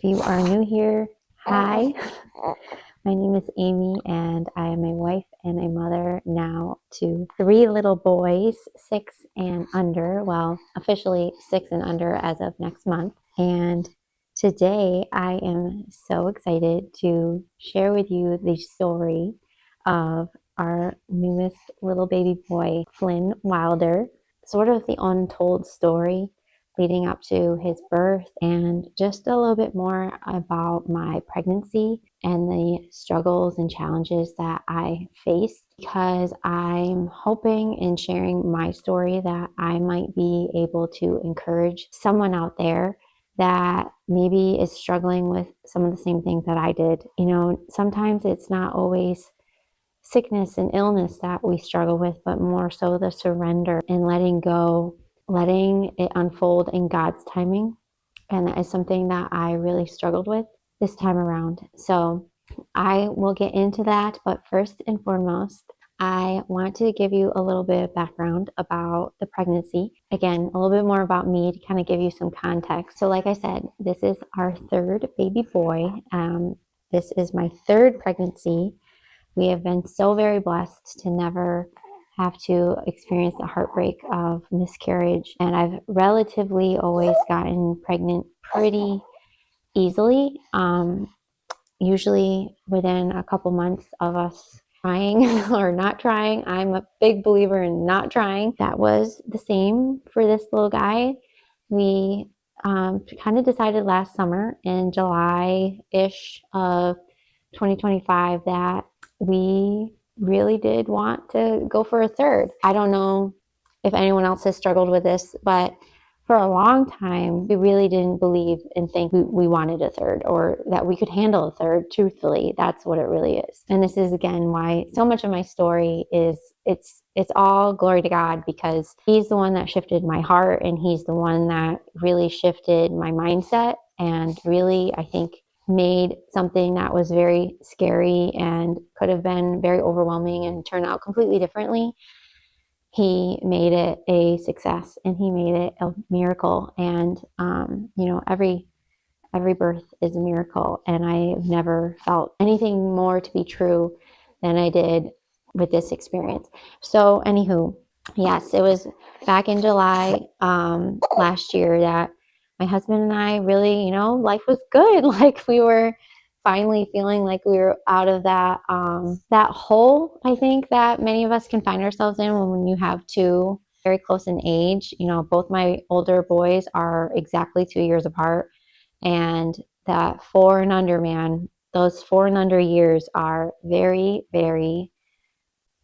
If you are new here, hi. My name is Amy, and I am a wife and a mother now to three little boys, 6 and under. Well, officially 6 and under as of next month. And today I am so excited to share with you the story of our newest little baby boy, Flynn Wilder, sort of the untold story leading up to his birth, and just a little bit more about my pregnancy and the struggles and challenges that I faced, because I'm hoping in sharing my story that I might be able to encourage someone out there that maybe is struggling with some of the same things that I did. You know, sometimes it's not always sickness and illness that we struggle with, but more so the surrender and letting go, letting it unfold in God's timing. And that is something that I really struggled with this time around. So I will get into that. But first and foremost, I want to give you a little bit of background about the pregnancy. Again, a little bit more about me to kind of give you some context. So like I said, this is our third baby boy. This is my third pregnancy. We have been so very blessed to never have to experience the heartbreak of miscarriage. And I've relatively always gotten pregnant pretty easily, usually within a couple months of us trying or not trying. I'm a big believer in not trying. That was the same for this little guy. We kind of decided last summer in July-ish of 2025 that we really did want to go for a third. I don't know if anyone else has struggled with this, but for a long time, we really didn't believe and think we wanted a third, or that we could handle a third. Truthfully, that's what it really is. And this is again why so much of my story is it's all glory to God, because he's the one that shifted my heart, and he's the one that really shifted my mindset, and really, I think, made something that was very scary and could have been very overwhelming and turned out completely differently. He made it a success, and he made it a miracle. And every birth is a miracle, and I've never felt anything more to be true than I did with this experience. So anywho, yes, it was back in July last year that my husband and I really, life was good. Like, we were finally feeling like we were out of that hole, I think, that many of us can find ourselves in when you have two very close in age. Both my older boys are exactly 2 years apart, and that 4 and under, man, those 4 and under years are very, very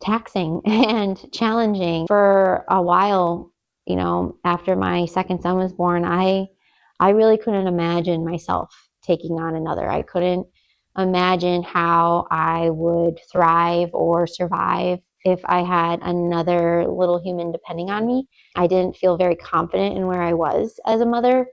taxing and challenging. For a while, after my second son was born, I really couldn't imagine myself taking on another. I couldn't imagine how I would thrive or survive if I had another little human depending on me. I didn't feel very confident in where I was as a mother,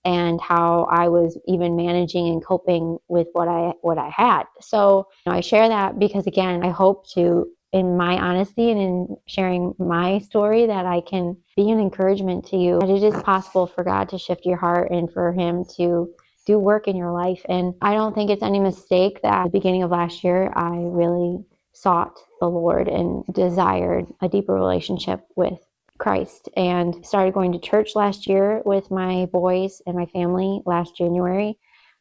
and how I was even managing and coping with what I had. So I share that because, again, I hope to, in my honesty and in sharing my story, that I can be an encouragement to you, that it is possible for God to shift your heart and for him to do work in your life. And I don't think it's any mistake that at the beginning of last year, I really sought the Lord and desired a deeper relationship with Christ, and started going to church last year with my boys and my family last January.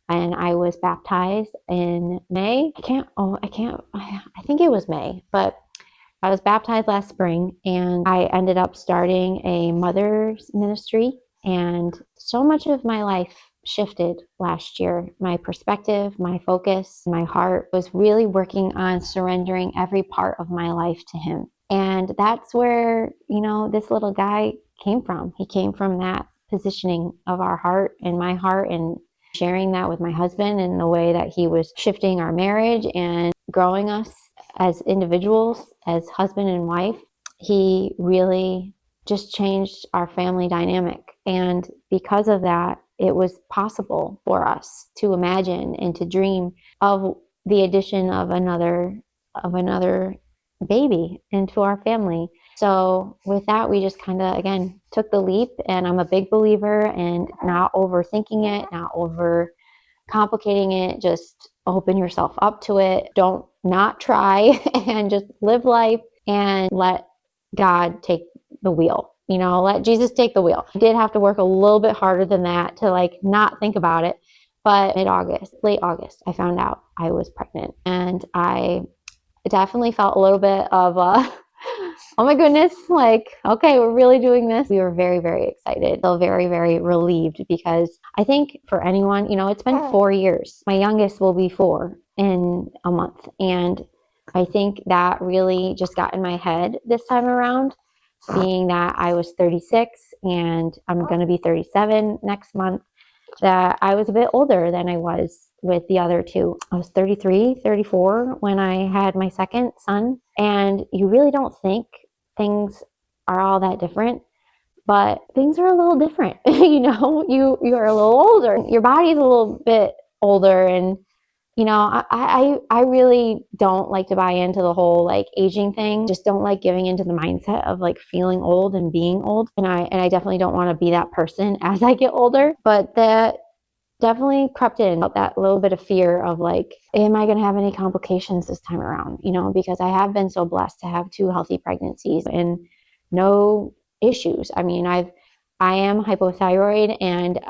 And I was baptized in May. I think it was May, but I was baptized last spring, and I ended up starting a mother's ministry. And so much of my life shifted last year. My perspective, my focus, my heart was really working on surrendering every part of my life to him. And that's where, this little guy came from. He came from that positioning of our heart and my heart, and sharing that with my husband, and the way that he was shifting our marriage and growing us as individuals, as husband and wife. He really just changed our family dynamic. And because of that, it was possible for us to imagine and to dream of the addition of another baby into our family. So with that, we just kind of, again, took the leap. And I'm a big believer in not overthinking it, not over complicating it. Just open yourself up to it. Don't not try and just live life and let God take the wheel. Let Jesus take the wheel. I did have to work a little bit harder than that to like not think about it. But mid-August, late August, I found out I was pregnant, and I definitely felt a little bit of oh my goodness, like, okay, we're really doing this. We were very, very excited. Feel very, very relieved, because I think for anyone, it's been 4 years. My youngest will be 4 in a month. And I think that really just got in my head this time around, being that I was 36 and I'm going to be 37 next month, that I was a bit older than I was with the other two. I was 33, 34 when I had my second son. And you really don't think things are all that different, but things are a little different. You are a little older. Your body's a little bit older, and I really don't like to buy into the whole like aging thing. Just don't like giving into the mindset of like feeling old and being old. And I definitely don't want to be that person as I get older. But that definitely crept in, that little bit of fear of like, am I going to have any complications this time around? Because I have been so blessed to have 2 healthy pregnancies and no issues. I mean, I am hypothyroid, and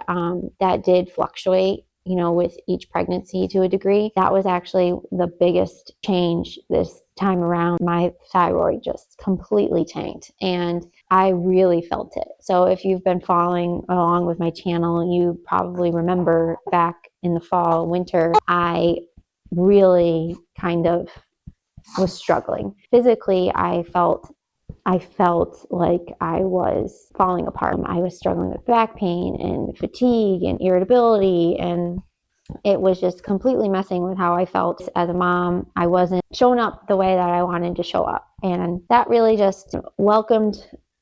that did fluctuate, with each pregnancy to a degree. That was actually the biggest change this time around. My thyroid just completely tanked, and I really felt it. So if you've been following along with my channel, you probably remember back in the fall, winter, I really kind of was struggling. Physically, I felt like I was falling apart. I was struggling with back pain and fatigue and irritability, and it was just completely messing with how I felt as a mom. I wasn't showing up the way that I wanted to show up. And that really just welcomed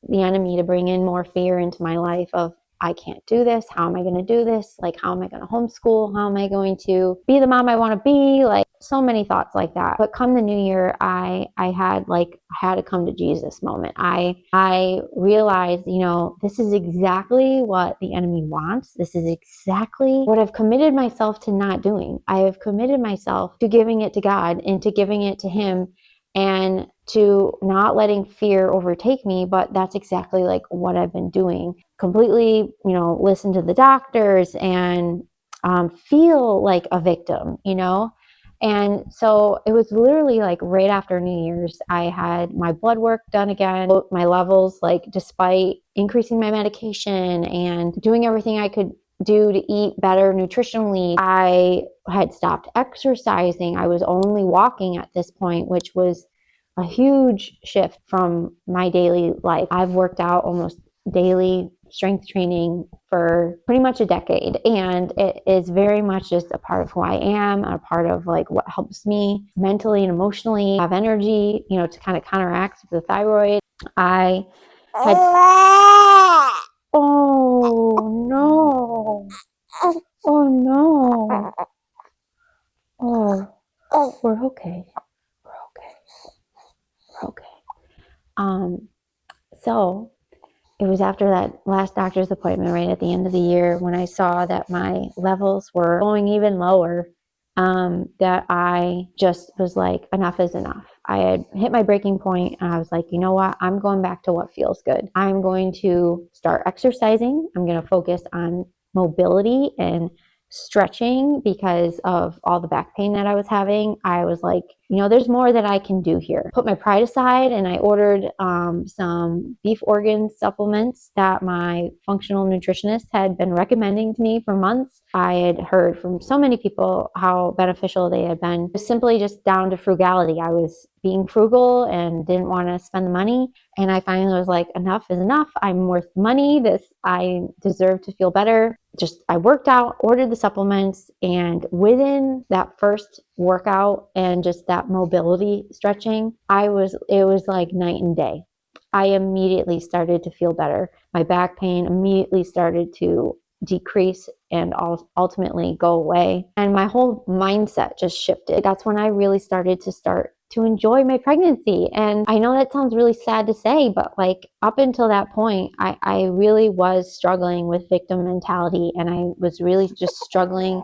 the enemy to bring in more fear into my life of, I can't do this. How am I going to do this? Like, how am I going to homeschool? How am I going to be the mom I want to be? Like, so many thoughts like that. But come the new year, I had a come to Jesus moment. I realized, this is exactly what the enemy wants. This is exactly what I've committed myself to not doing. I have committed myself to giving it to God and to giving it to Him, and to not letting fear overtake me. But that's exactly like what I've been doing. Completely, listen to the doctors and feel like a victim, And so it was literally like right after New Year's, I had my blood work done again. My levels, like, despite increasing my medication and doing everything I could do to eat better nutritionally, I had stopped exercising. I was only walking at this point, which was a huge shift from my daily life. I've worked out almost daily strength training for pretty much a decade, and it is very much just a part of who I am, and a part of like what helps me mentally and emotionally have energy, to kind of counteract the thyroid. I had oh no, oh no, we're okay, we're okay. So it was after that last doctor's appointment, right at the end of the year, when I saw that my levels were going even lower, that I just was like, enough is enough. I had hit my breaking point, and I was like, you know what? I'm going back to what feels good. I'm going to start exercising. I'm going to focus on mobility and stretching because of all the back pain that I was having. I was like, there's more that I can do here. Put my pride aside, and I ordered some beef organ supplements that my functional nutritionist had been recommending to me for months. I had heard from so many people how beneficial they had been. It was simply just down to frugality. I was being frugal and didn't want to spend the money. And I finally was like, enough is enough. I'm worth money. I deserve to feel better. I worked out, ordered the supplements, and within that first workout and just that mobility stretching, it was like night and day. I immediately started to feel better. My back pain immediately started to decrease and ultimately go away. And my whole mindset just shifted. That's when I really started to enjoy my pregnancy. And I know that sounds really sad to say, but like up until that point, I really was struggling with victim mentality, and I was really just struggling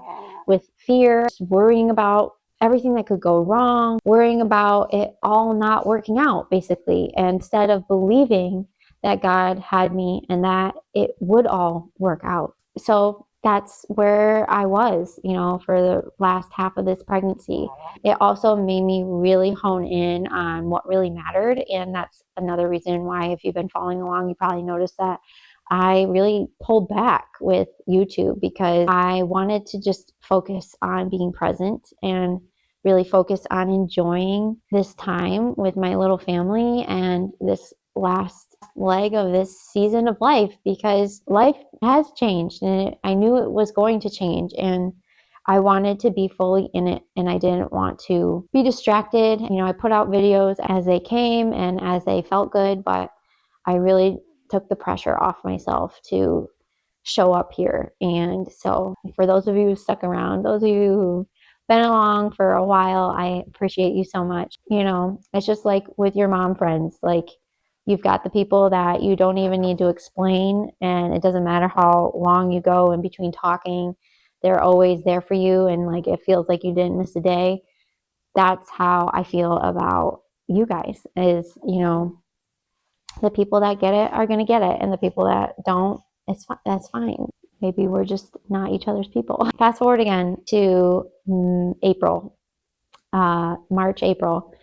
with fear, worrying about everything that could go wrong, worrying about it all not working out, basically, instead of believing that God had me and that it would all work out. So that's where I was, for the last half of this pregnancy. It also made me really hone in on what really mattered. And that's another reason why, if you've been following along, you probably noticed that I really pulled back with YouTube, because I wanted to just focus on being present and really focus on enjoying this time with my little family and this last leg of this season of life, because life has changed and I knew it was going to change, and I wanted to be fully in it, and I didn't want to be distracted. I put out videos as they came and as they felt good, but I really took the pressure off myself to show up here. And so for those of you who stuck around, those of you who've been along for a while, I appreciate you so much. It's just like with your mom friends, like you've got the people that you don't even need to explain, and it doesn't matter how long you go in between talking, they're always there for you, and like it feels like you didn't miss a day. That's how I feel about you guys, is the people that get it are going to get it, and the people that don't, that's fine. Maybe we're just not each other's people. Fast forward again to April, March, April.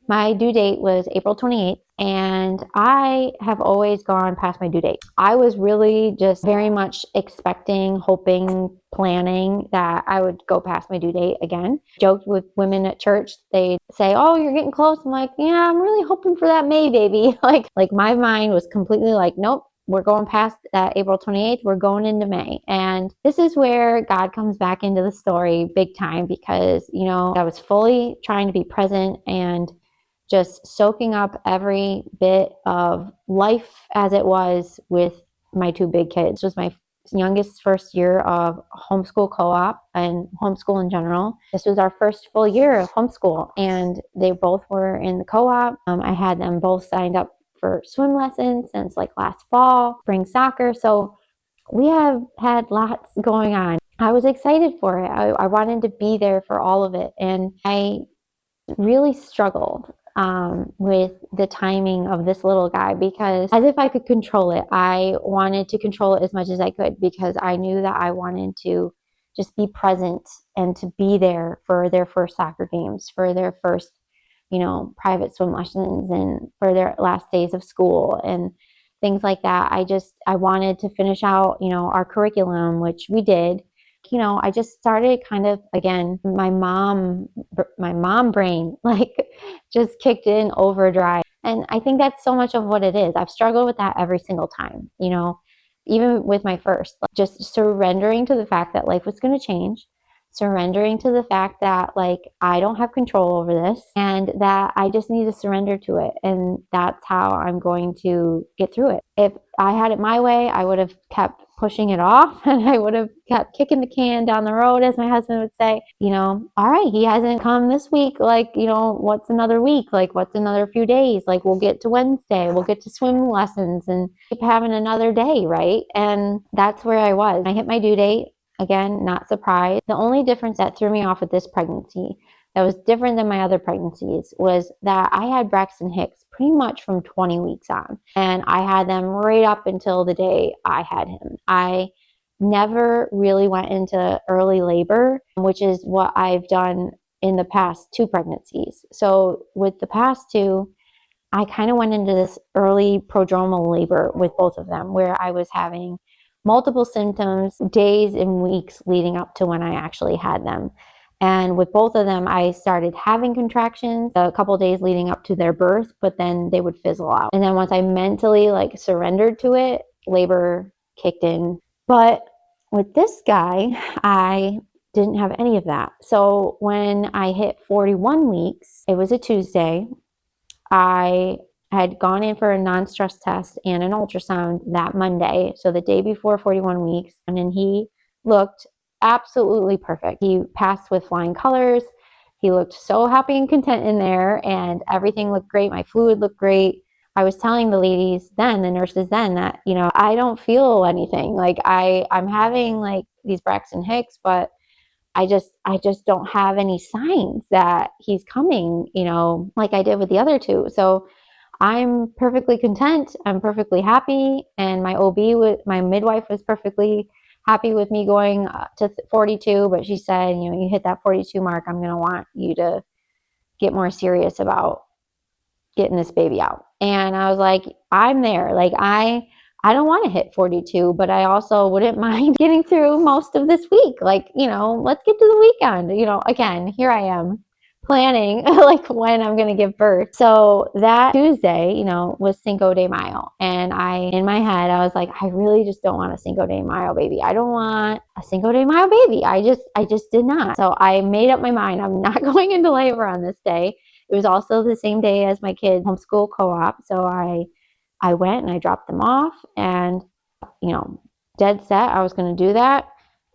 My due date was April 28th, and I have always gone past my due date. I was really just very much expecting, hoping, planning that I would go past my due date again. Joked with women at church. They say, "Oh, you're getting close." I'm like, "Yeah, I'm really hoping for that May, baby." Like my mind was completely like, "Nope, we're going past that April 28th. We're going into May." And this is where God comes back into the story big time, because, I was fully trying to be present and just soaking up every bit of life as it was with my two big kids. This was my youngest first year of homeschool co-op and homeschool in general. This was our first full year of homeschool, and they both were in the co-op. I had them both signed up for swim lessons since like last fall, spring soccer. So we have had lots going on. I was excited for it. I wanted to be there for all of it. And I really struggled with the timing of this little guy, because as if I could control it, I wanted to control it as much as I could, because I knew that I wanted to just be present and to be there for their first soccer games, for their first, private swim lessons, and for their last days of school and things like that. I wanted to finish out, our curriculum, which we did. I just started kind of, again, my mom brain, like, just kicked in overdrive. And I think that's so much of what it is. I've struggled with that every single time, even with my first, like, just surrendering to the fact that life was going to change, surrendering to the fact that, like, I don't have control over this, and that I just need to surrender to it. And that's how I'm going to get through it. If I had it my way, I would have kept pushing it off, and I would have kept kicking the can down the road, as my husband would say. All right, he hasn't come this week, like, what's another week, like, what's another few days, like, we'll get to Wednesday, we'll get to swim lessons and keep having another day, right? And that's where I was. I hit my due date. Again, not surprised. The only difference that threw me off with this pregnancy, that was different than my other pregnancies, was that I had Braxton Hicks pretty much from 20 weeks on. And I had them right up until the day I had him. I never really went into early labor, which is what I've done in the past two pregnancies. So with the past two, I kind of went into this early prodromal labor with both of them, where I was having multiple symptoms days and weeks leading up to when I actually had them. And with both of them, I started having contractions a couple days leading up to their birth, but then they would fizzle out. And then once I mentally, like, surrendered to it, labor kicked in. But with this guy, I didn't have any of that. So when I hit 41 weeks, it was a Tuesday. I had gone in for a non-stress test and an ultrasound that Monday, so the day before 41 weeks, and he looked absolutely perfect. He passed with flying colors. He looked so happy and content in there, and everything looked great. My fluid looked great. I was telling the ladies then, the nurses then, that, I don't feel anything. Like, I'm having, like, these Braxton Hicks, but I just don't have any signs that he's coming, like I did with the other two. So I'm perfectly content. I'm perfectly happy. And my midwife was perfectly happy with me going to 42, but she said, you hit that 42 mark, I'm going to want you to get more serious about getting this baby out. And I was like, I'm there. Like I don't want to hit 42, but I also wouldn't mind getting through most of this week. Like, let's get to the weekend. Again, here I am planning like when I'm going to give birth. So that Tuesday, was Cinco de Mayo. And in my head, I was like, I really just don't want a Cinco de Mayo baby. I don't want a Cinco de Mayo baby. I just did not. So I made up my mind. I'm not going into labor on this day. It was also the same day as my kids' homeschool co-op. So I went and I dropped them off, and, dead set, I was going to do that,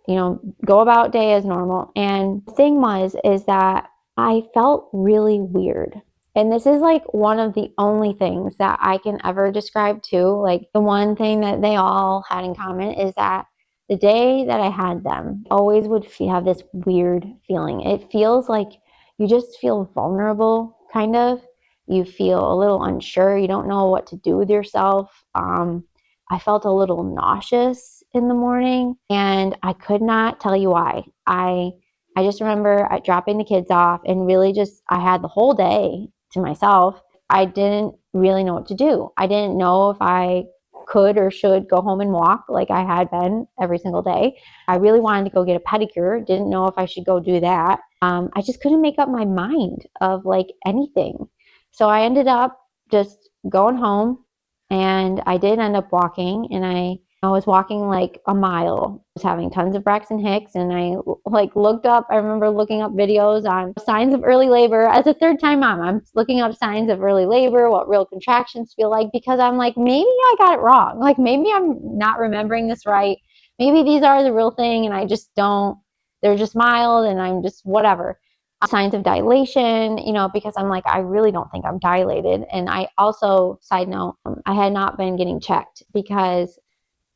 go about day as normal. And the thing is that I felt really weird. And this is like one of the only things that I can ever describe too. Like the one thing that they all had in common is that the day that I had them, always would have this weird feeling. It feels like you just feel vulnerable, kind of. You feel a little unsure. You don't know what to do with yourself. I felt a little nauseous in the morning, and I could not tell you why. I just remember dropping the kids off, and really I had the whole day to myself. I didn't really know what to do. I didn't know if I could or should go home and walk like I had been every single day. I really wanted to go get a pedicure. Didn't know if I should go do that. I just couldn't make up my mind of like anything. So I ended up just going home, and I did end up walking, and I was walking like a mile. I was having tons of Braxton Hicks, and I I remember looking up videos on signs of early labor. As a third-time mom, I'm looking up signs of early labor, what real contractions feel like, because I'm like, maybe I got it wrong. Like maybe I'm not remembering this right. Maybe these are the real thing, and I just don't, they're just mild, and I'm just whatever. Signs of dilation, because I'm like, I really don't think I'm dilated. And I also, side note, I had not been getting checked, because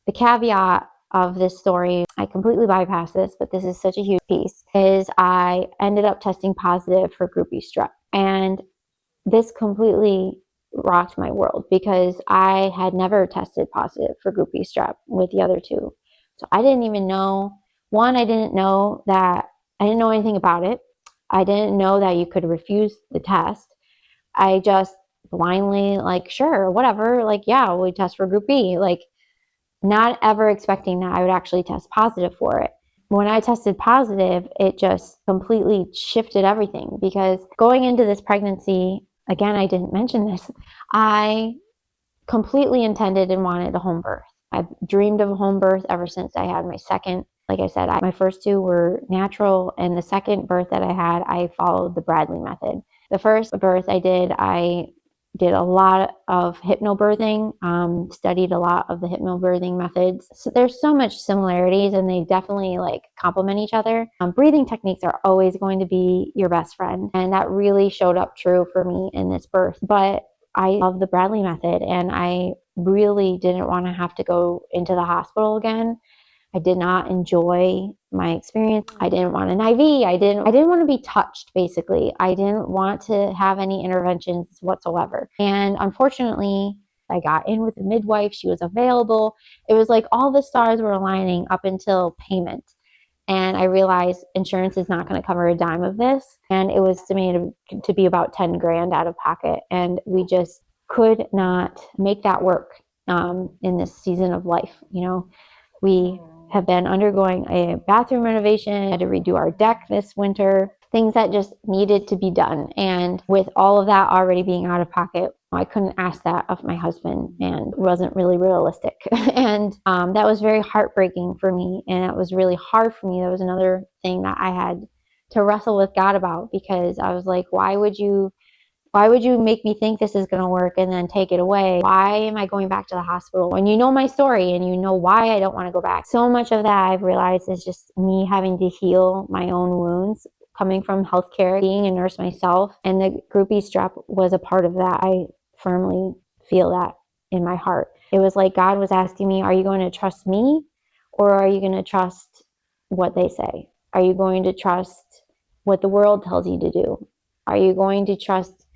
the caveat of this story, I completely bypassed this, but this is such a huge piece, is I ended up testing positive for group B strep. And this completely rocked my world, because I had never tested positive for group B strep with the other two. So I didn't even know, I didn't know anything about it. I didn't know that you could refuse the test. I just blindly, like, sure, whatever, like, yeah, we test for group B, like, not ever expecting that I would actually test positive for it. When I tested positive, it just completely shifted everything, because going into this pregnancy, again, I didn't mention this, I completely intended and wanted a home birth. I've dreamed of a home birth ever since I had my second. Like I said, my first two were natural, and the second birth that I had, I followed the Bradley method. The first birth I did a lot of hypnobirthing, studied a lot of the hypnobirthing methods. So there's so much similarities, and they definitely like complement each other. Breathing techniques are always going to be your best friend, and that really showed up true for me in this birth. But I love the Bradley method, and I really didn't want to have to go into the hospital again. I did not enjoy my experience. I didn't want an IV. I didn't want to be touched, basically. I didn't want to have any interventions whatsoever. And unfortunately, I got in with a midwife. She was available. It was like all the stars were aligning up until payment. And I realized insurance is not going to cover a dime of this. And it was estimated to be about 10 grand out of pocket. And we just could not make that work in this season of life. We have been undergoing a bathroom renovation, had to redo our deck this winter, things that just needed to be done. And with all of that already being out of pocket, I couldn't ask that of my husband, and it wasn't really realistic. And that was very heartbreaking for me, and it was really hard for me. That was another thing that I had to wrestle with God about, because I was like, why would you make me think this is going to work and then take it away? Why am I going back to the hospital when you know my story and you know why I don't want to go back? So much of that I've realized is just me having to heal my own wounds, coming from healthcare, being a nurse myself, and the group B strep was a part of that. I firmly feel that in my heart. It was like God was asking me, are you going to trust me, or are you going to trust what they say? Are you going to trust what the world tells you to do? Are you going to trust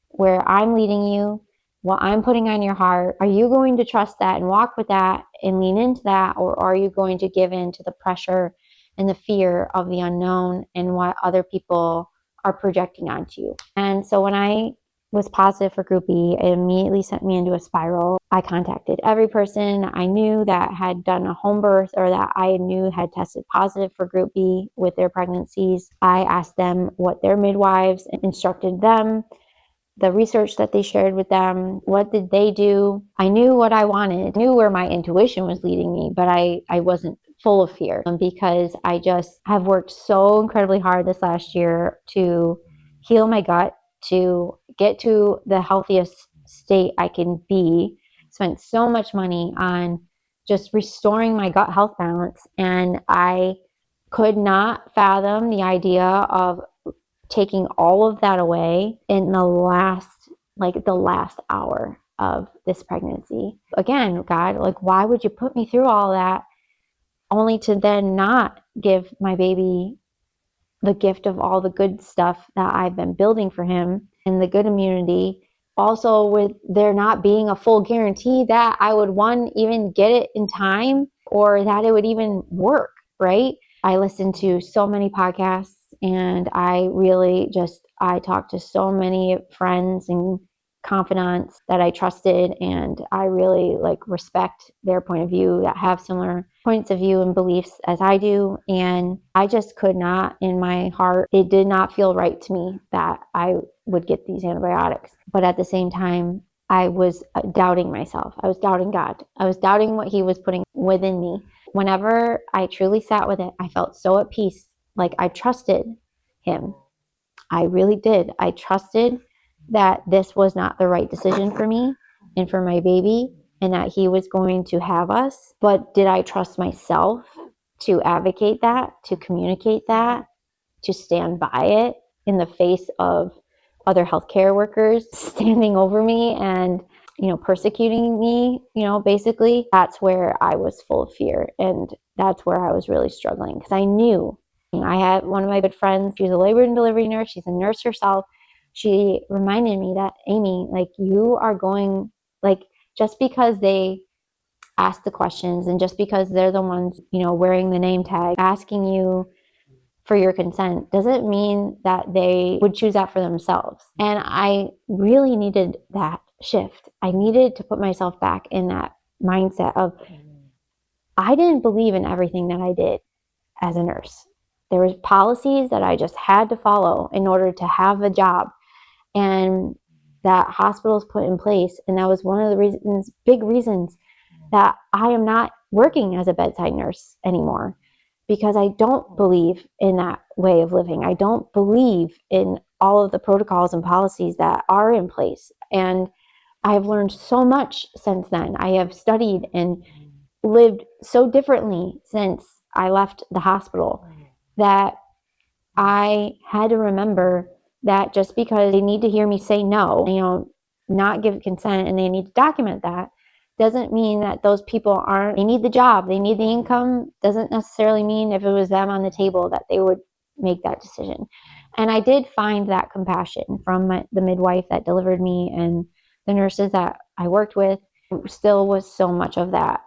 where I'm leading you, what I'm putting on your heart? Are you going to trust that and walk with that and lean into that? Or are you going to give in to the pressure and the fear of the unknown and what other people are projecting onto you? And so when I was positive for Group B, it immediately sent me into a spiral. I contacted every person I knew that had done a home birth or that I knew had tested positive for Group B with their pregnancies. I asked them what their midwives instructed them, the research that they shared with them. What did they do? I knew what I wanted, knew where my intuition was leading me, but I wasn't full of fear because I just have worked so incredibly hard this last year to heal my gut, to get to the healthiest state I can be. Spent so much money on just restoring my gut health balance, and I could not fathom the idea of taking all of that away in the last hour of this pregnancy. Again, God, like, why would you put me through all that only to then not give my baby the gift of all the good stuff that I've been building for him and the good immunity? Also, with there not being a full guarantee that I would, one, even get it in time or that it would even work, right? I listened to so many podcasts, and I talked to so many friends and confidants that I trusted, and I really respect their point of view, that have similar points of view and beliefs as I do. And I just could not, in my heart, it did not feel right to me that I would get these antibiotics. But at the same time, I was doubting myself. I was doubting God. I was doubting what he was putting within me. Whenever I truly sat with it, I felt so at peace. Like, I trusted him. I really did. I trusted that this was not the right decision for me and for my baby, and that he was going to have us. But did I trust myself to advocate that, to communicate that, to stand by it in the face of other healthcare workers standing over me and persecuting me, basically? That's where I was full of fear, and that's where I was really struggling, because I knew. I had one of my good friends, she was a labor and delivery nurse, she's a nurse herself. She reminded me that, Amy, you are going, just because they ask the questions and just because they're the ones, wearing the name tag, asking you for your consent, doesn't mean that they would choose that for themselves. And I really needed that shift. I needed to put myself back in that mindset of, I didn't believe in everything that I did as a nurse. There was policies that I just had to follow in order to have a job, and that hospitals put in place. And that was one of the big reasons that I am not working as a bedside nurse anymore, because I don't believe in that way of living. I don't believe in all of the protocols and policies that are in place. And I have learned so much since then. I have studied and lived so differently since I left the hospital, that I had to remember that just because they need to hear me say no, not give consent, and they need to document that, doesn't mean that those people they need the job, they need the income, doesn't necessarily mean if it was them on the table that they would make that decision. And I did find that compassion from the midwife that delivered me and the nurses that I worked with. Still was so much of that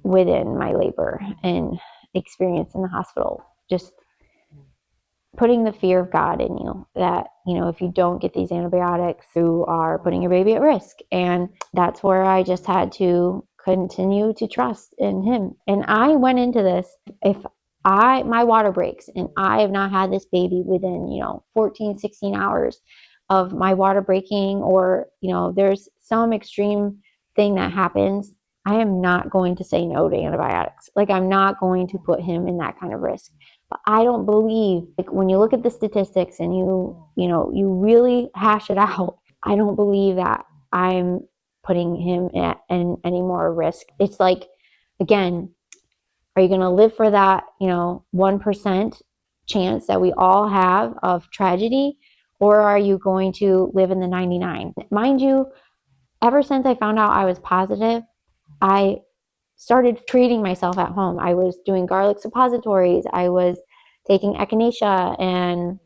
within my labor and experience in the hospital, just putting the fear of God in you, that, if you don't get these antibiotics, you are putting your baby at risk. And that's where I just had to continue to trust in him. And I went into this, if my water breaks and I have not had this baby within, 14, 16 hours of my water breaking, or, there's some extreme thing that happens, I am not going to say no to antibiotics. I'm not going to put him in that kind of risk. But I don't believe, when you look at the statistics and you really hash it out, I don't believe that I'm putting him in any more risk. It's again, are you going to live for that, 1% chance that we all have of tragedy? Or are you going to live in the 99? Mind you, ever since I found out I was positive, I started treating myself at home. I was doing garlic suppositories. I was taking echinacea and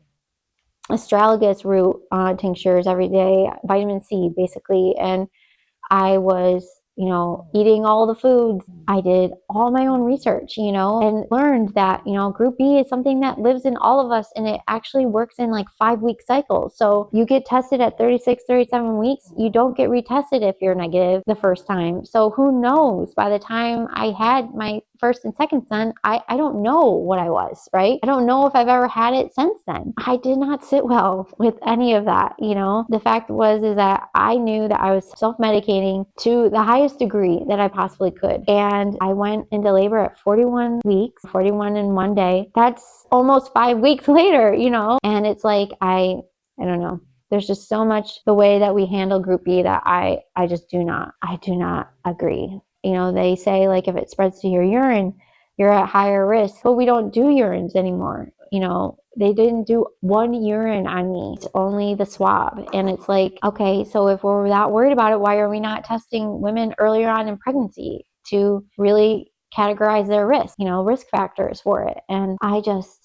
astragalus root tinctures every day, vitamin C basically, and I was, eating all the foods. I did all my own research, and learned that, group B is something that lives in all of us and it actually works in like 5-week cycles. So you get tested at 36, 37 weeks. You don't get retested if you're negative the first time. So who knows? By the time I had my first and second son, I don't know what I was, right? I don't know if I've ever had it since then. I did not sit well with any of that, The fact is that I knew that I was self-medicating to the highest degree that I possibly could. And I went into labor at 41 weeks, 41 in one day. That's almost 5 weeks later, And it's like, I don't know. There's just so much the way that we handle group B that I do not agree. They say like if it spreads to your urine, you're at higher risk, but we don't do urines anymore. They didn't do one urine on me. It's only the swab. And it's like, okay, so if we're that worried about it, why are we not testing women earlier on in pregnancy to really categorize their risk factors for it? And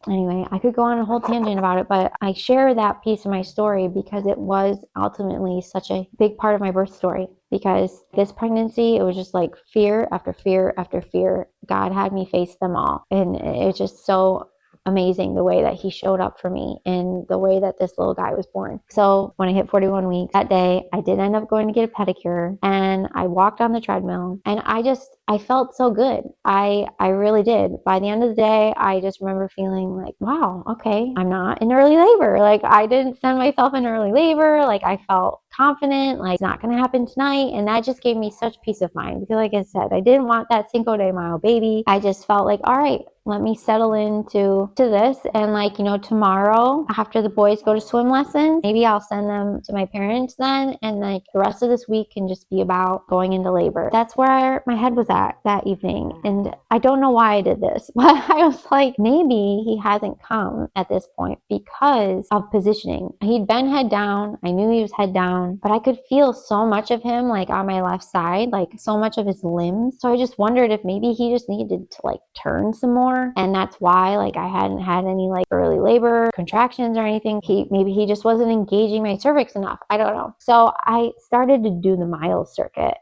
anyway, I could go on a whole tangent about it, but I share that piece of my story because it was ultimately such a big part of my birth story. Because this pregnancy, it was just like fear after fear after fear. God had me face them all. And it's just so amazing the way that he showed up for me and the way that this little guy was born. So when I hit 41 weeks that day, I did end up going to get a pedicure and I walked on the treadmill and I felt so good. I really did. By the end of the day, I just remember feeling like, wow, okay, I'm not in early labor. Like I didn't send myself in early labor. Like I felt confident, like it's not going to happen tonight. And that just gave me such peace of mind because like I said, I didn't want that Cinco de Mayo baby. I just felt like, all right, let me settle into this. And like, tomorrow after the boys go to swim lessons, maybe I'll send them to my parents then. And like the rest of this week can just be about going into labor. That's where my head was at that evening. And I don't know why I did this, but I was like, maybe he hasn't come at this point because of positioning. He'd been head down. I knew he was head down, but I could feel so much of him like on my left side, like so much of his limbs. So I just wondered if maybe he just needed to like turn some more. And that's why like I hadn't had any like early labor contractions or anything. Maybe he just wasn't engaging my cervix enough. I don't know. So I started to do the mile circuit.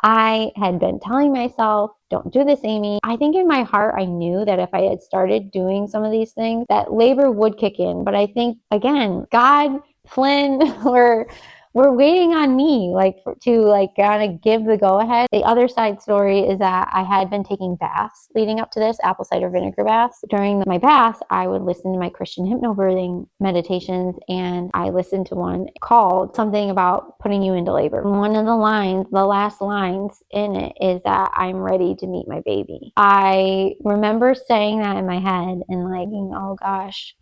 I had been telling myself, don't do this, Amy. I think in my heart, I knew that if I had started doing some of these things, that labor would kick in. But I think, again, God, Flynn, we're waiting on me to kind of give the go ahead. The other side story is that I had been taking baths leading up to this, apple cider vinegar baths. During my baths, I would listen to my Christian hypnobirthing meditations, and I listened to one called something about putting you into labor. And one of the last lines in it is that I'm ready to meet my baby. I remember saying that in my head and like, oh gosh,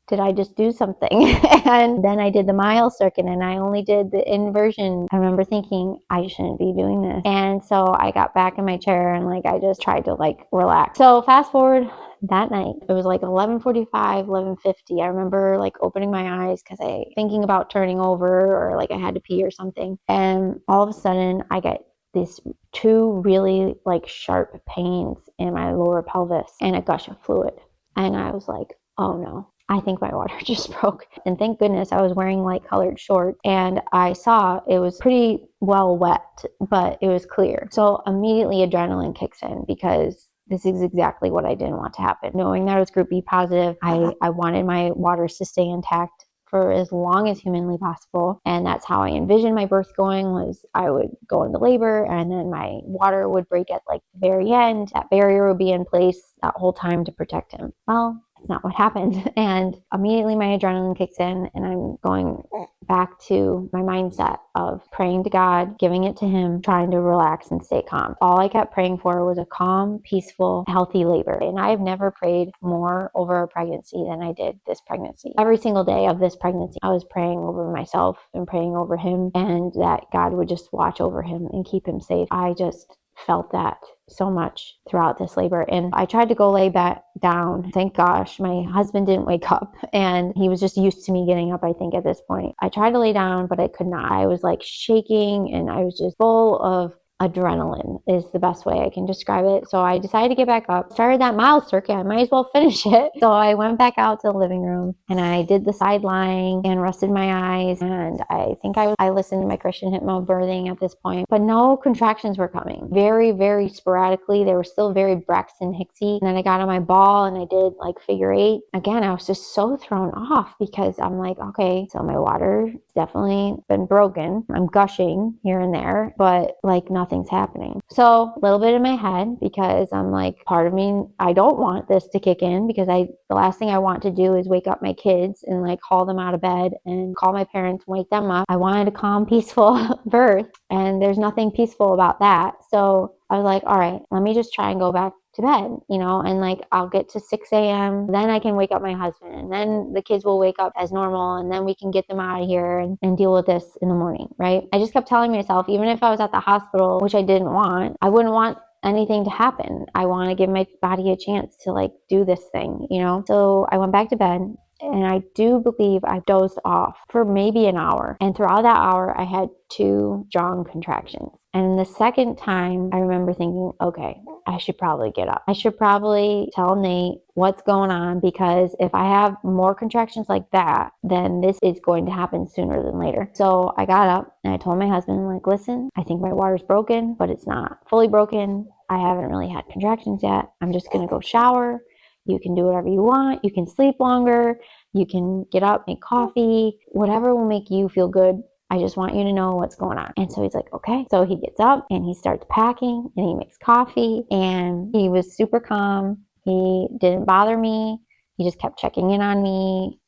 did I just do something? And then I did the mile circuit and I only did the inversion. I remember thinking I shouldn't be doing this. And so I got back in my chair and I just tried to relax. So fast forward that night, it was 11:45, 11:50. I remember opening my eyes because I thinking about turning over or I had to pee or something. And all of a sudden I get these two really sharp pains in my lower pelvis and a gush of fluid. And I was like, oh no. I think my water just broke. And thank goodness I was wearing light colored shorts and I saw it was pretty well wet, but it was clear. So immediately adrenaline kicks in because this is exactly what I didn't want to happen. Knowing that I was group B positive, I wanted my waters to stay intact for as long as humanly possible. And that's how I envisioned my birth going, was I would go into labor and then my water would break at the very end. That barrier would be in place that whole time to protect him. Well, that's not what happened. And immediately my adrenaline kicks in and I'm going back to my mindset of praying to God, giving it to him, trying to relax and stay calm. All I kept praying for was a calm, peaceful, healthy labor. And I've never prayed more over a pregnancy than I did this pregnancy. Every single day of this pregnancy, I was praying over myself and praying over him and that God would just watch over him and keep him safe. I just felt that so much throughout this labor. And I tried to go lay back down. Thank gosh, my husband didn't wake up and he was just used to me getting up, I think, at this point. I tried to lay down, but I could not. I was shaking and I was just full of adrenaline is the best way I can describe it. So I decided to get back up, started that mile circuit. I might as well finish it. So I went back out to the living room and I did the side lying and rested my eyes. And I think I listened to my Christian hypnobirthing at this point, but no contractions were coming. Very, very sporadically. They were still very Braxton Hicksy. And then I got on my ball and I did like figure 8. Again, I was just so thrown off because I'm like, okay, so my water's definitely been broken. I'm gushing here and there, but like nothing's happening. So a little bit in my head, because I'm like, part of me, I don't want this to kick in, because the last thing I want to do is wake up my kids and like haul them out of bed and call my parents and wake them up. I wanted a calm, peaceful birth, and there's nothing peaceful about that. So I was like, all right, let me just try and go back to bed, and like I'll get to 6 a.m. Then I can wake up my husband, and then the kids will wake up as normal, and then we can get them out of here and deal with this in the morning, right? I just kept telling myself, even if I was at the hospital, which I didn't want, I wouldn't want anything to happen. I want to give my body a chance to like do this thing, So I went back to bed. And I do believe I dozed off for maybe an hour. And throughout that hour, I had 2 strong contractions. And the second time, I remember thinking, okay, I should probably get up. I should probably tell Nate what's going on, because if I have more contractions like that, then this is going to happen sooner than later. So I got up and I told my husband, like, listen, I think my water's broken, but it's not fully broken. I haven't really had contractions yet. I'm just going to go shower. You can do whatever you want. You can sleep longer. You can get up, make coffee, whatever will make you feel good. I just want you to know what's going on. And so he's like, okay. So he gets up and he starts packing and he makes coffee, and he was super calm. He didn't bother me. He just kept checking in on me.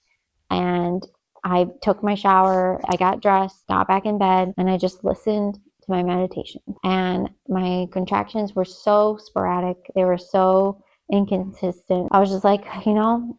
And I took my shower. I got dressed, got back in bed, and I just listened to my meditation. And my contractions were so sporadic. They were so inconsistent. I was just like,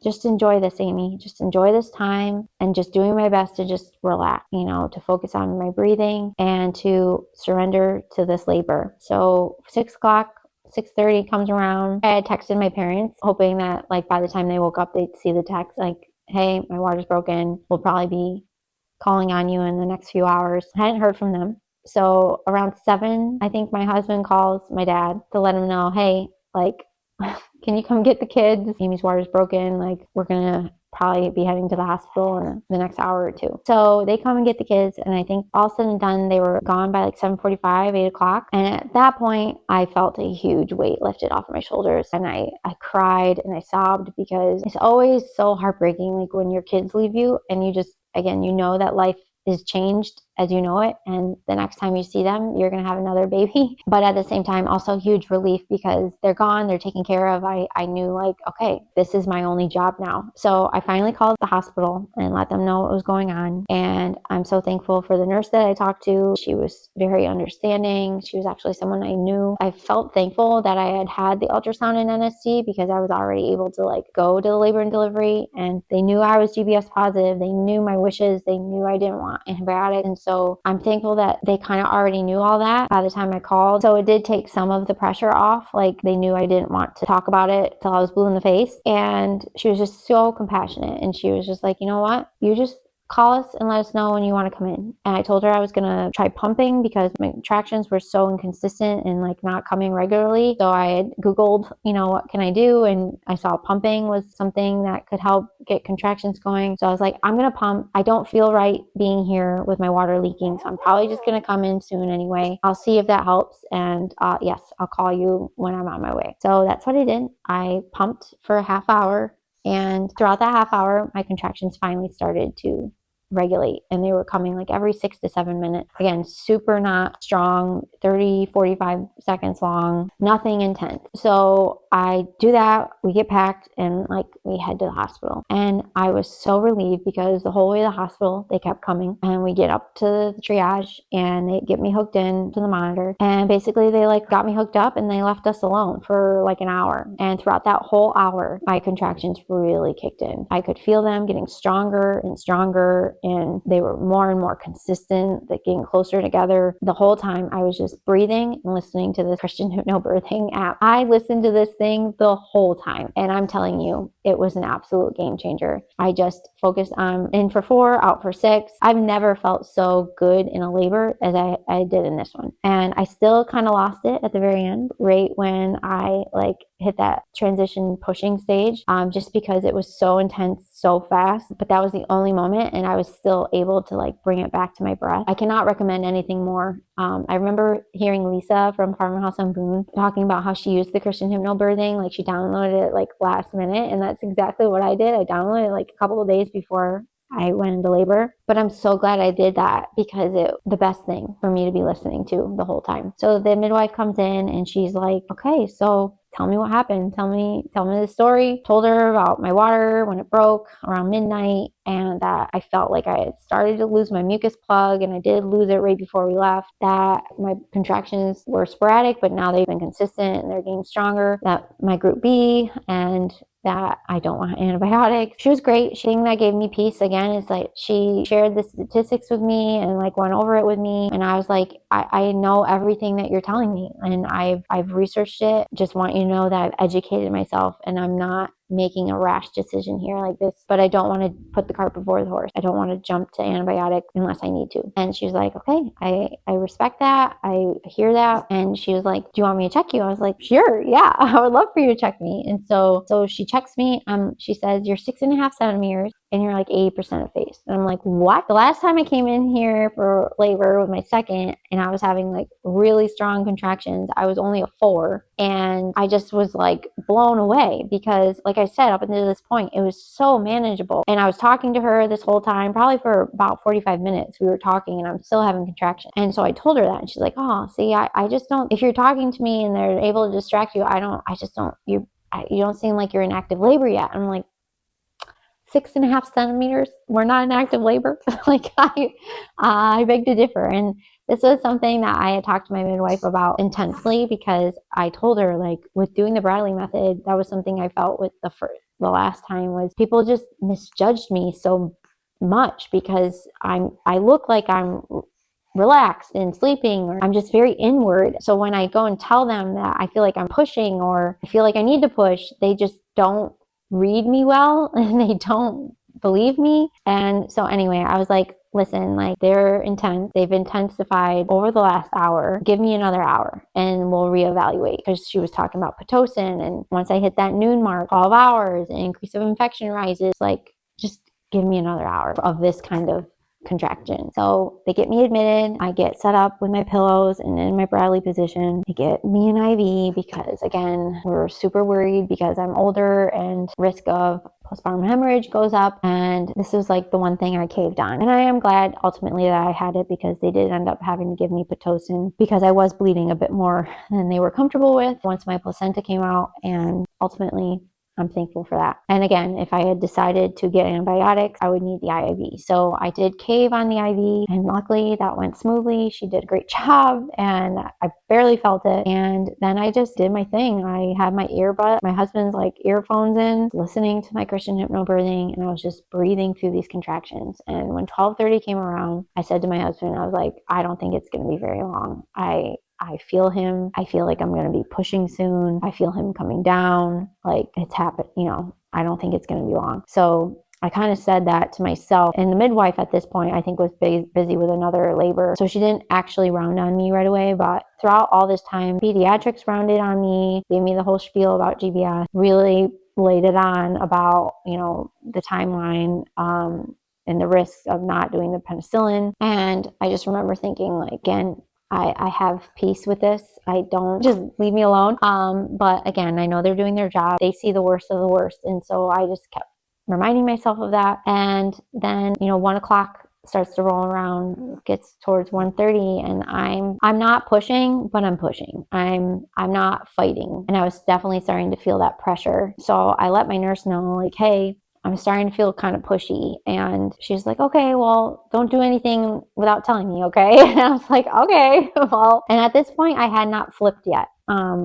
just enjoy this, Amy. Just enjoy this time, and just doing my best to just relax, to focus on my breathing and to surrender to this labor. So 6 o'clock, 6:30 comes around. I had texted my parents, hoping that like by the time they woke up, they'd see the text like, hey, my water's broken. We'll probably be calling on you in the next few hours. I hadn't heard from them. So around 7, I think my husband calls my dad to let him know, hey, like, can you come get the kids? Amy's water's broken. Like, we're going to probably be heading to the hospital in the next hour or 2. So they come and get the kids. And I think all said and done, they were gone by like 7:45, 8 o'clock. And at that point, I felt a huge weight lifted off of my shoulders. And I cried and I sobbed, because it's always so heartbreaking. Like when your kids leave you and you just, again, that life is changed as you know it, and the next time you see them, you're going to have another baby. But at the same time, also huge relief, because they're gone, they're taken care of. I knew like, okay, this is my only job now. So I finally called the hospital and let them know what was going on. And I'm so thankful for the nurse that I talked to. She was very understanding. She was actually someone I knew. I felt thankful that I had the ultrasound in NSD, because I was already able to like go to the labor and delivery, and they knew I was GBS positive. They knew my wishes. They knew I didn't want antibiotics. And so I'm thankful that they kind of already knew all that by the time I called. So it did take some of the pressure off. Like they knew I didn't want to talk about it till I was blue in the face. And she was just so compassionate. And she was just like, you know what? You just call us and let us know when you want to come in. And I told her I was going to try pumping, because my contractions were so inconsistent and like not coming regularly. So I had Googled, what can I do? And I saw pumping was something that could help get contractions going. So I was like, I'm going to pump. I don't feel right being here with my water leaking. So I'm probably just going to come in soon anyway. I'll see if that helps. And yes, I'll call you when I'm on my way. So that's what I did. I pumped for a half hour. And throughout that half hour, my contractions finally started to regulate, and they were coming like every 6 to 7 minutes. Again, super not strong, 30, 45 seconds long, nothing intense. So I do that, we get packed, and like we head to the hospital. And I was so relieved, because the whole way to the hospital, they kept coming, and we get up to the triage and they get me hooked in to the monitor. And basically they like got me hooked up and they left us alone for like an hour. And throughout that whole hour, my contractions really kicked in. I could feel them getting stronger and stronger. and they were more and more consistent, like getting closer together. The whole time I was just breathing and listening to the Christian hypnobirthing app. I listened to this thing the whole time, and I'm telling you, it was an absolute game changer. I just focused on in for 4, out for 6. I've never felt so good in a labor as I did in this one. And I still kind of lost it at the very end, right when I like hit that transition pushing stage, just because it was so intense, so fast. But that was the only moment, and I was still able to like bring it back to my breath. I cannot recommend anything more. I remember hearing Lisa from Farmhouse on Boone talking about how she used the Christian hypnobirthing, like she downloaded it like last minute, and that's exactly what I did. I downloaded it like a couple of days before I went into labor. But I'm so glad I did that, because it the best thing for me to be listening to the whole time. So the midwife comes in and she's like, okay, so tell me what happened. Tell me the story. Told her about my water when it broke around midnight, and that I felt like I had started to lose my mucus plug, and I did lose it right before we left. That my contractions were sporadic, but now they've been consistent and they're getting stronger. That my group B, and that I don't want antibiotics. She was great. The thing that gave me peace again is like she shared the statistics with me and like went over it with me, and I was like, I know everything that you're telling me, and I've researched it. Just want you to know that I've educated myself, and I'm not making a rash decision here like this, but I don't want to put the cart before the horse. I don't want to jump to antibiotics unless I need to. And she was like, okay, I respect that. I hear that. And she was like, do you want me to check you? I was like, sure, yeah, I would love for you to check me. And so she checks me. She says, you're 6.5 centimeters and you're like 80% of face. And I'm like, what? The last time I came in here for labor with my second, and I was having like really strong contractions, I was only a 4. And I just was like blown away, because like I said, up until this point, it was so manageable. And I was talking to her this whole time, probably for about 45 minutes. We were talking and I'm still having contractions. And so I told her that, and she's like, oh, see, I just don't, if you're talking to me and they're able to distract you, you don't seem like you're in active labor yet. I'm like, 6.5 centimeters, we're not in active labor. Like I beg to differ. And this was something that I had talked to my midwife about intensely, because I told her, like, with doing the Bradley method, that was something I felt with the last time, was people just misjudged me so much, because I look like I'm relaxed and sleeping, or I'm just very inward. So when I go and tell them that I feel like I'm pushing, or I feel like I need to push, they just don't read me well, and they don't believe me. And so anyway, I was like, listen, like, they're intense. They've intensified over the last hour. Give me another hour and we'll reevaluate. Because she was talking about Pitocin, and once I hit that noon mark, 12 hours, and increase of infection rises, like, just give me another hour of this kind of contraction. So they get me admitted. I get set up with my pillows and in my Bradley position. They get me an IV, because again, we're super worried, because I'm older and risk of postpartum hemorrhage goes up. And this is like the one thing I caved on. And I am glad ultimately that I had it, because they did end up having to give me Pitocin, because I was bleeding a bit more than they were comfortable with once my placenta came out. And ultimately, I'm thankful for that. And again, if I had decided to get antibiotics, I would need the IV. So I did cave on the IV, and luckily that went smoothly. She did a great job, and I barely felt it. And then I just did my thing. I had my my husband's like earphones in, listening to my Christian hypnobirthing, and I was just breathing through these contractions. And when 12:30 came around, I said to my husband, I was like, I don't think it's going to be very long. I feel him. I feel like I'm going to be pushing soon. I feel him coming down. Like, it's happened, I don't think it's going to be long. So I kind of said that to myself. And the midwife at this point, I think, was busy with another labor. So she didn't actually round on me right away. But throughout all this time, pediatrics rounded on me, gave me the whole spiel about GBS, really laid it on about, the timeline, and the risks of not doing the penicillin. And I just remember thinking, like, again, I have peace with this. I don't, just leave me alone. But again, I know they're doing their job. They see the worst of the worst. And so I just kept reminding myself of that. And then, 1 o'clock starts to roll around, gets towards 1:30, and I'm not pushing, but I'm pushing. I'm not fighting. And I was definitely starting to feel that pressure. So I let my nurse know, like, hey, I'm starting to feel kind of pushy. And she's like, okay, well, don't do anything without telling me, okay? And I was like, okay, well. And at this point, I had not flipped yet.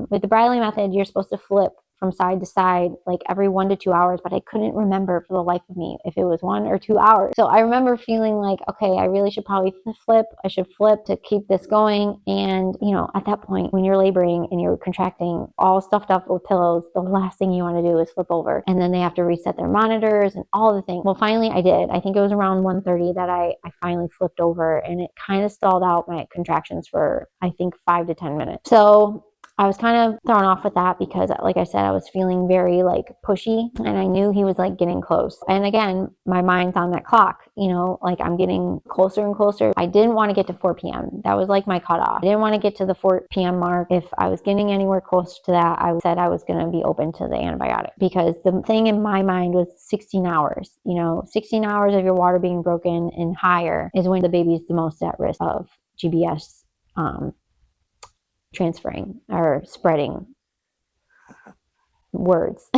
With the Bradley method, you're supposed to flip from side to side like every 1 to 2 hours, but I couldn't remember for the life of me if it was 1 or 2 hours. So I remember feeling like, okay, I really should probably flip. I should flip to keep this going. And, you know, at that point, when you're laboring and you're contracting all stuffed up with pillows, the last thing you want to do is flip over. And then they have to reset their monitors and all the things. Well, finally I did. I think it was around 1:30 that I finally flipped over, and it kind of stalled out my contractions for, I think, 5 to 10 minutes. So I was kind of thrown off with that because, like I said, I was feeling very like pushy, and I knew he was like getting close. And again, my mind's on that clock, you know, like I'm getting closer and closer. I didn't want to get to 4 p.m. That was like my cutoff. I didn't want to get to the 4 p.m. mark. If I was getting anywhere close to that, I said I was going to be open to the antibiotic, because the thing in my mind was 16 hours. You know, 16 hours of your water being broken and higher is when the baby's the most at risk of GBS transferring or spreading words.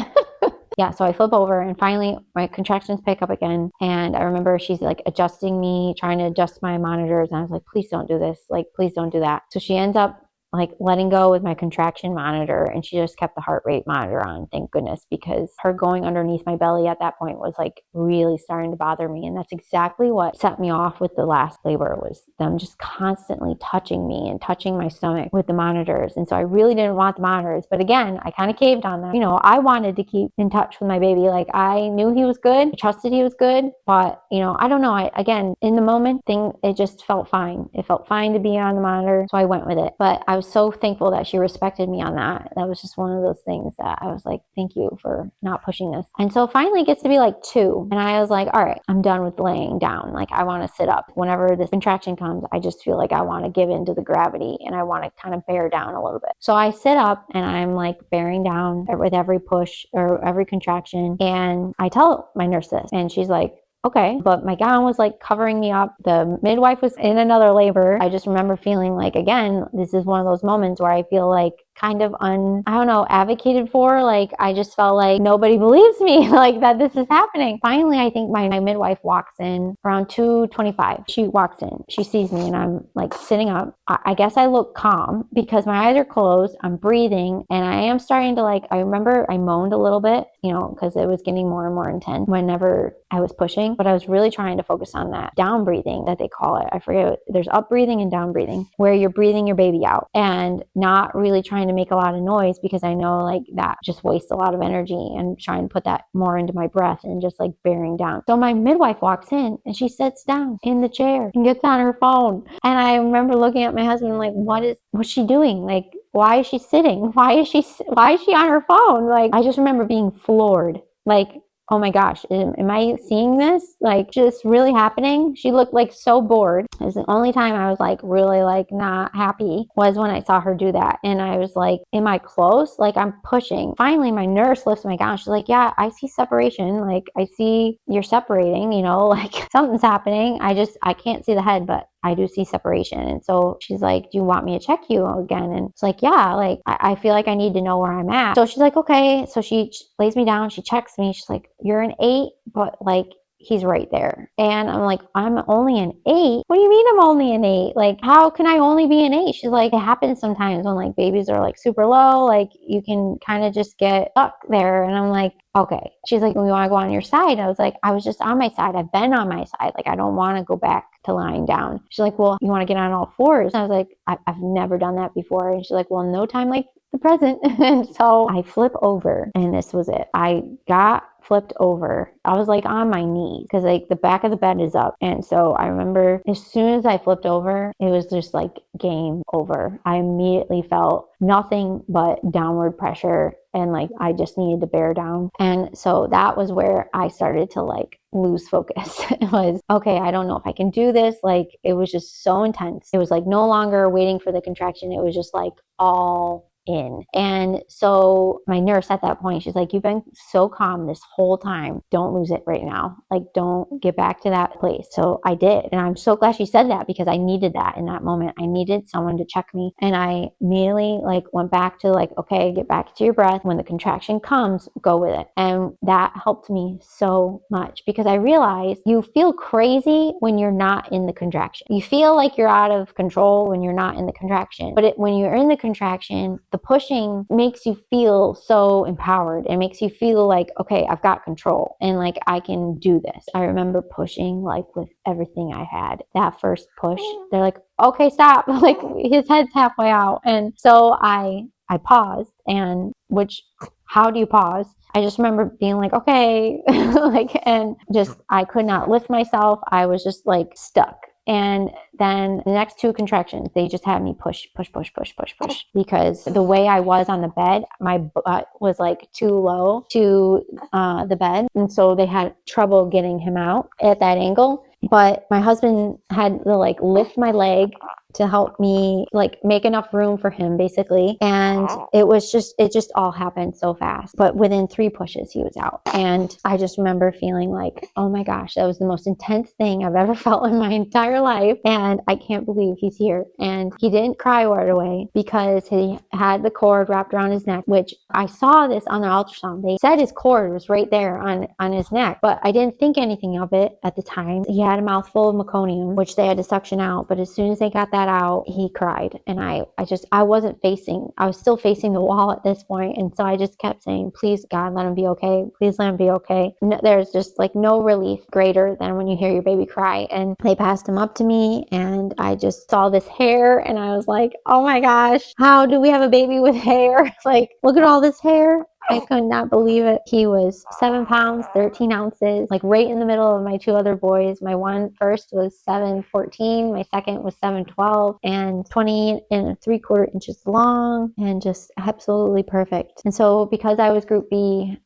Yeah, so I flip over and finally my contractions pick up again. And I remember she's like adjusting me, trying to adjust my monitors. And I was like, please don't do this. Like, please don't do that. So she ends up like letting go with my contraction monitor, and she just kept the heart rate monitor on, thank goodness, because her going underneath my belly at that point was like really starting to bother me. And that's exactly what set me off with the last labor, was them just constantly touching me and touching my stomach with the monitors. And so I really didn't want the monitors, but again, I kind of caved on them. You know, I wanted to keep in touch with my baby. Like, I knew he was good, I trusted he was good, but you know, I don't know, again, in the moment it just felt fine. It felt fine to be on the monitor, so I went with it. But I was so thankful that she respected me on that. That was just one of those things that I was like, thank you for not pushing this. And so finally it gets to be like 2, and I was like, all right, I'm done with laying down. Like, I want to sit up. Whenever this contraction comes, I just feel like I want to give into the gravity, and I want to kind of bear down a little bit. So I sit up and I'm like bearing down with every push or every contraction, and I tell my nurse this, and she's like, okay, but my gown was like covering me up. The midwife was in another labor. I just remember feeling like, again, this is one of those moments where I feel like kind of I don't know, advocated for. Like, I just felt like nobody believes me, like that this is happening. Finally, I think my midwife walks in around 2:25. She walks in, she sees me, and I'm like sitting up. I guess I look calm because my eyes are closed, I'm breathing, and I am starting to like, I remember I moaned a little bit, you know, because it was getting more and more intense whenever I was pushing, but I was really trying to focus on that down breathing that they call it. I forget, there's up breathing and down breathing, where you're breathing your baby out and not really trying to make a lot of noise, because I know like that just wastes a lot of energy, and trying to put that more into my breath and just like bearing down. So my midwife walks in and she sits down in the chair and gets on her phone. And I remember looking at my husband like, what's she doing? Like, why is she sitting? Why is she on her phone? Like, I just remember being floored. Like, oh my gosh, am I seeing this? Like, just really happening? She looked like so bored. It was the only time I was like really like not happy, was when I saw her do that. And I was like, am I close? Like, I'm pushing. Finally, my nurse lifts my gown. She's like, yeah, I see separation. Like, I see you're separating, you know, like something's happening. I can't see the head, but I do see separation. And so she's like, do you want me to check you again? And it's like, yeah, like I feel like I need to know where I'm at. So she's like, okay. So she lays me down, she checks me. She's like, you're an 8, but like he's right there. And I'm like, I'm only an 8? What do you mean I'm only an 8? Like, how can I only be an 8? She's like, it happens sometimes when like babies are like super low, like you can kind of just get stuck there. And I'm like, okay. She's like, we want to go on your side. I was like, I was just on my side. I've been on my side. Like, I don't want to go back to lying down. She's like, well, you want to get on all fours? And I was like, I've never done that before. And she's like, well, no time like the present. And so I flip over, and this was it. I got flipped over. I was like on my knees because like the back of the bed is up. And so I remember as soon as I flipped over, it was just like game over. I immediately felt nothing but downward pressure, and like I just needed to bear down. And so that was where I started to like lose focus. It was, okay, I don't know if I can do this. Like, it was just so intense. It was like no longer waiting for the contraction. It was just like all in. And so my nurse at that point, she's like, you've been so calm this whole time. Don't lose it right now. Like, don't get back to that place. So I did. And I'm so glad she said that, because I needed that in that moment. I needed someone to check me. And I immediately like went back to like, okay, get back to your breath. When the contraction comes, go with it. And that helped me so much, because I realized you feel crazy when you're not in the contraction. You feel like you're out of control when you're not in the contraction. But when you're in the contraction, the pushing makes you feel so empowered. It makes you feel like, okay, I've got control and like I can do this. I remember pushing like with everything I had. That first push, they're like, okay, stop. Like his head's halfway out. And so I paused, and which, how do you pause? I just remember being like, okay, like, and just, I could not lift myself. I was just like stuck. And then the next two contractions, they just had me push, push, push, push, push, push. Because the way I was on the bed, my butt was like too low to the bed. And so they had trouble getting him out at that angle. But my husband had to like lift my leg to help me like make enough room for him, basically. And it just all happened so fast. But within 3 pushes, he was out. And I just remember feeling like, oh my gosh, that was the most intense thing I've ever felt in my entire life. And I can't believe he's here. And he didn't cry right away because he had the cord wrapped around his neck, which I saw this on the ultrasound. They said his cord was right there on his neck, but I didn't think anything of it at the time. He had a mouthful of meconium, which they had to suction out. But as soon as they got that out, he cried. And I was still facing the wall at this point. And so I just kept saying, please God, let him be okay. Please let him be okay. No, there's just like no relief greater than when you hear your baby cry. And they passed him up to me, and I just saw this hair, and I was like, oh my gosh, how do we have a baby with hair? Like, look at all this hair. I could not believe it. He was 7 pounds, 13 ounces, like right in the middle of my 2 other boys. My one first was 7'14", my second was 7'12", and 20 3/4 inches long, and just absolutely perfect. And so because I was Group B,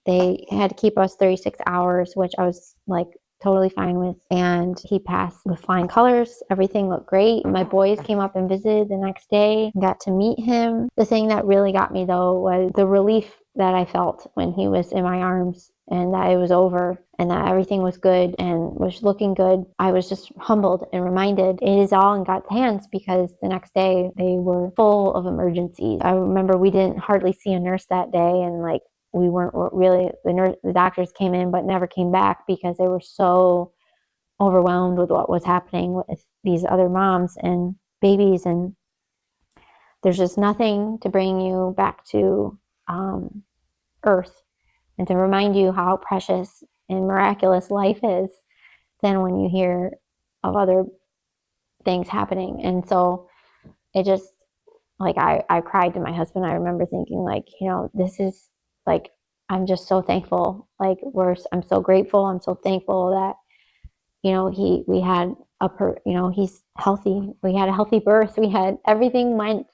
they had to keep us 36 hours, which I was like totally fine with. And he passed with flying colors. Everything looked great. My boys came up and visited the next day and got to meet him. The thing that really got me though was the relief that I felt when he was in my arms, and that it was over, and that everything was good and was looking good. I was just humbled and reminded it is all in God's hands, because the next day they were full of emergencies. I remember we didn't hardly see a nurse that day, and like we weren't really, the doctors came in but never came back because they were so overwhelmed with what was happening with these other moms and babies. And there's just nothing to bring you back to earth and to remind you how precious and miraculous life is than when you hear of other things happening. And so it just, like, I cried to my husband. I remember thinking, like, this is like, I'm just so thankful. Like, I'm so grateful. I'm so thankful that, we had he's healthy. We had a healthy birth. Everything went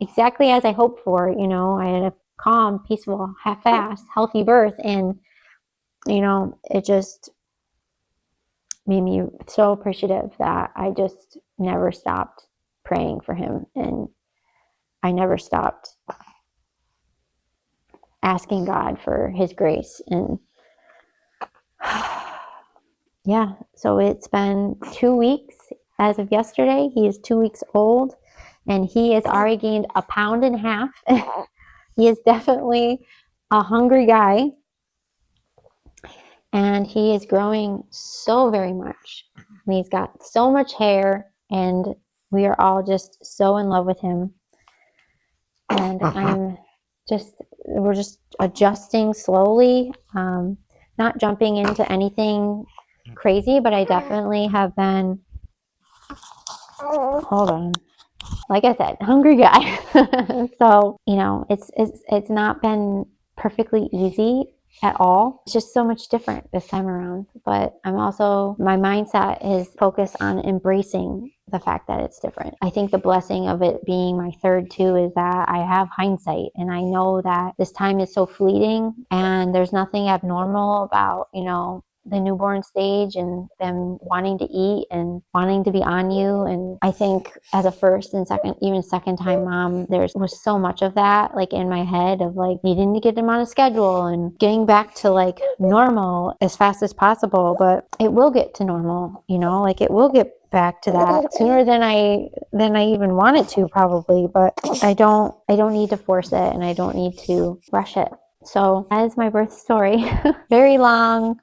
exactly as I hoped for. I had a calm, peaceful, fast, healthy birth. And, it just made me so appreciative that I just never stopped praying for him. And I never stopped asking God for his grace. And yeah, so it's been 2 weeks as of yesterday. He is 2 weeks old, and he has already gained 1.5 pounds. He is definitely a hungry guy, and he is growing so very much. And he's got so much hair, and we are all just so in love with him. And we're just adjusting slowly, not jumping into anything crazy, but I definitely have been, hold on, like I said, hungry guy. So, it's not been perfectly easy at all. It's just so much different this time around. But my mindset is focused on embracing the fact that it's different. I think the blessing of it being my third too is that I have hindsight, and I know that this time is so fleeting, and there's nothing abnormal about, the newborn stage and them wanting to eat and wanting to be on you. And I think as a first and second time mom, there was so much of that like in my head of like needing to get them on a schedule and getting back to like normal as fast as possible. But it will get to normal, like it will get back to that sooner than I even want it to, probably. But I don't need to force it, and I don't need to rush it. So that is my birth story. Very long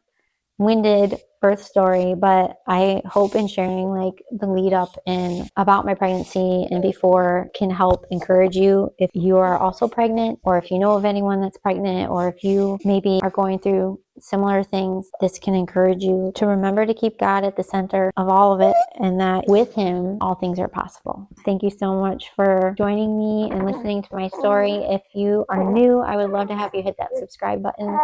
winded birth story, but I hope in sharing like the lead up and about my pregnancy and before can help encourage you if you are also pregnant, or if you know of anyone that's pregnant, or if you maybe are going through similar things. This can encourage you to remember to keep God at the center of all of it, and that with Him all things are possible. Thank you so much for joining me and listening to my story. If you are new, I would love to have you hit that subscribe button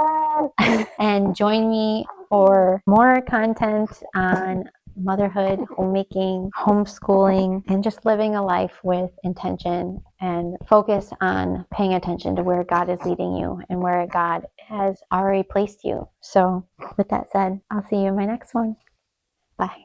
and join me for more content on motherhood, homemaking, homeschooling, and just living a life with intention, and focus on paying attention to where God is leading you and where God has already placed you. So with that said, I'll see you in my next one. Bye.